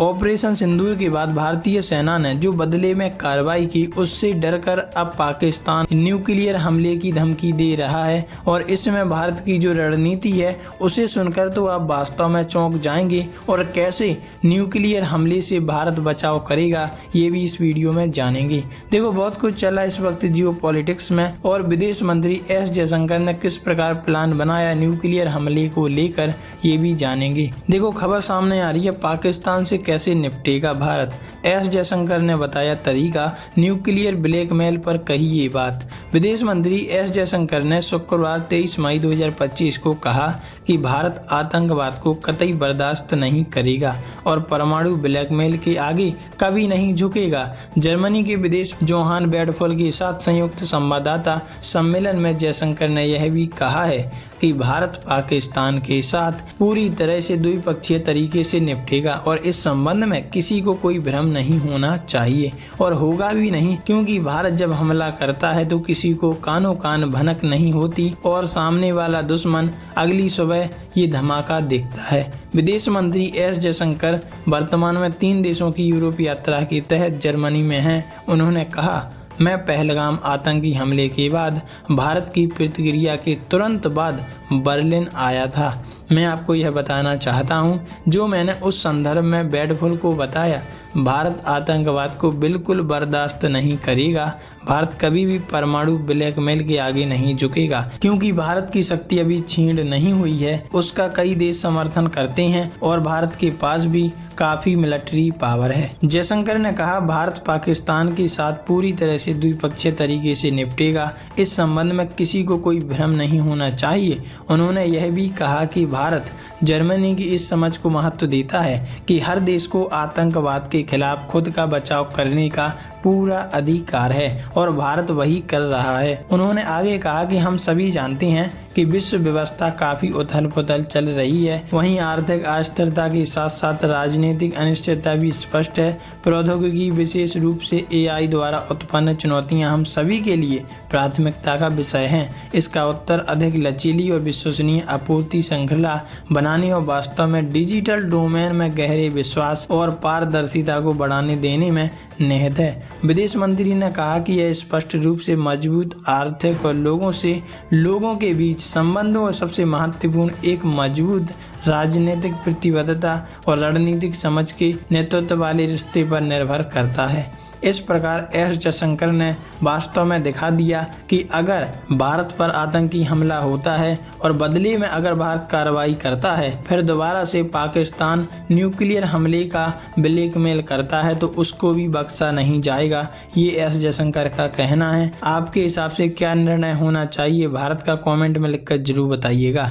Operation सिंदूर के बाद भारतीय सेना ने जो बदले में कार्रवाई की, उससे डरकर अब पाकिस्तान न्यूक्लियर हमले की धमकी दे रहा है। और इसमें भारत की जो रणनीति है उसे सुनकर तो आप वास्तव में चौंक जाएंगे। और कैसे न्यूक्लियर हमले से भारत बचाव करेगा, ये भी इस वीडियो में जानेंगे। देखो, बहुत कुछ चला इस वक्त जियो पॉलिटिक्स में, और विदेश मंत्री एस जयशंकर ने किस प्रकार प्लान बनाया न्यूक्लियर हमले को लेकर, ये भी जानेंगे। देखो, खबर सामने आ रही है, पाकिस्तान से कैसे निपटेगा भारत। एस जयशंकर ने बताया तरीका, न्यूक्लियर ब्लैकमेल पर कही ये बात। विदेश मंत्री एस जयशंकर ने शुक्रवार 23 मई 2025 को कहा कि भारत आतंकवाद को कतई बर्दाश्त नहीं करेगा और परमाणु ब्लैकमेल के आगे कभी नहीं झुकेगा। जर्मनी के विदेश जोहान बेडफोल के साथ संयुक्त संवाददाता सम्मेलन में जयशंकर ने यह भी कहा है कि भारत पाकिस्तान के साथ पूरी तरह से द्विपक्षीय तरीके से निपटेगा और इस संबंध में किसी को कोई भ्रम नहीं होना चाहिए और होगा भी नहीं, क्योंकि भारत जब हमला करता है तो किसी को कानो कान भनक नहीं होती और सामने वाला दुश्मन अगली सुबह ये धमाका देखता है। विदेश मंत्री एस जयशंकर वर्तमान में 3 देशों की यूरोप यात्रा के तहत जर्मनी में हैं। उन्होंने कहा, मैं पहलगाम आतंकी हमले के बाद भारत की प्रतिक्रिया के तुरंत बाद बर्लिन आया था। मैं आपको यह बताना चाहता हूं, जो मैंने उस संदर्भ में बेडफुल को बताया। भारत आतंकवाद को बिल्कुल बर्दाश्त नहीं करेगा। भारत कभी भी परमाणु ब्लैकमेल के आगे नहीं झुकेगा, क्योंकि भारत की शक्ति अभी छीण नहीं हुई है। उसका कई देश समर्थन करते हैं और भारत के पास भी काफी मिलिट्री पावर है। जयशंकर ने कहा, भारत पाकिस्तान के साथ पूरी तरह से द्विपक्षीय तरीके से निपटेगा। इस संबंध में किसी को कोई भ्रम नहीं होना चाहिए। उन्होंने यह भी कहा कि भारत जर्मनी की इस समझ को महत्व देता है कि हर देश को आतंकवाद के खिलाफ खुद का बचाव करने का पूरा अधिकार है और भारत वही कर रहा है। उन्होंने आगे कहा कि हम सभी जानते हैं कि विश्व व्यवस्था काफी उथल पुथल चल रही है। वहीं आर्थिक अस्थिरता के साथ साथ राजनीतिक अनिश्चितता भी स्पष्ट है। प्रौद्योगिकी, विशेष रूप से AI द्वारा उत्पन्न चुनौतियां हम सभी के लिए प्राथमिकता का विषय हैं। इसका उत्तर अधिक लचीली और विश्वसनीय आपूर्ति श्रृंखला बनाने और वास्तव में डिजिटल डोमेन में गहरे विश्वास और पारदर्शिता को बढ़ाने देने में निहित है। विदेश मंत्री ने कहा कि यह स्पष्ट रूप से मजबूत आर्थिक और लोगों के बीच संबंधों और सबसे महत्वपूर्ण एक मजबूत राजनीतिक प्रतिबद्धता और रणनीतिक समझ के नेतृत्व वाले रिश्ते पर निर्भर करता है। इस प्रकार एस जयशंकर ने वास्तव में दिखा दिया कि अगर भारत पर आतंकी हमला होता है और बदले में अगर भारत कार्रवाई करता है, फिर दोबारा से पाकिस्तान न्यूक्लियर हमले का ब्लैकमेल करता है, तो उसको भी बख्शा नहीं जाएगा। ये एस जयशंकर का कहना है। आपके हिसाब से क्या निर्णय होना चाहिए भारत का, कमेंट में लिखकर जरूर बताइएगा।